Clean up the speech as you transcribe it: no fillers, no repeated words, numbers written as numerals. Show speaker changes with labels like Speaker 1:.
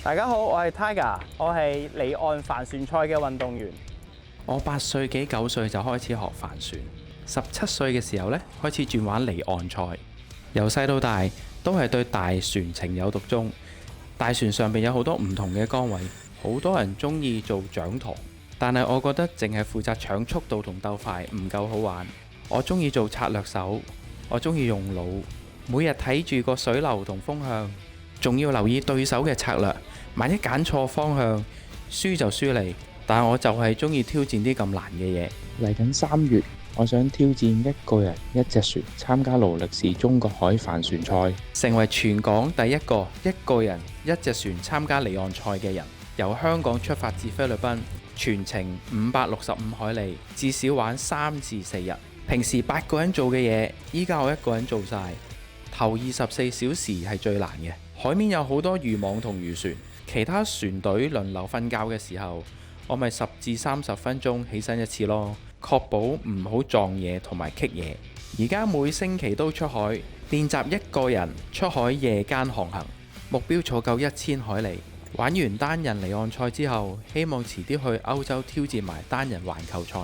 Speaker 1: 大家好，我係 Tiger，我係離岸帆船賽嘅運動員。
Speaker 2: 我8歲幾9歲就開始學帆船，17歲嘅時候呢，開始轉玩離岸賽。由細到大都係對大船情有獨鍾。大船上邊有好多唔同嘅崗位，好多人中意做掌舵，但係我覺得淨係負責搶速度同鬥快唔夠好玩。我中意做策略手，我中意用腦，每日睇住個水流同風向，仲要留意對手嘅策略。萬一揀錯方向，輸就輸嚟。但我就係中意挑戰啲咁難嘅嘢。
Speaker 3: 嚟緊3月，我想挑戰一個人一隻船參加勞力士中國海帆船賽，
Speaker 2: 成為全港第一個人一隻船參加離岸賽嘅人。由香港出發至菲律賓，全程565海里，至少玩3至4日。平時8個人做嘅嘢，依家我一個人做晒。頭24小時係最難嘅。海面有好多漁網同漁船，其他船隊輪流瞓覺嘅時候，我咪10至30分鐘起身一次咯，確保唔好撞嘢同埋棘嘢。而家每星期都出海練習一個人出海夜間航行，目標坐夠1000海里。玩完單人離岸賽之後，希望遲啲去歐洲挑戰埋單人環球賽。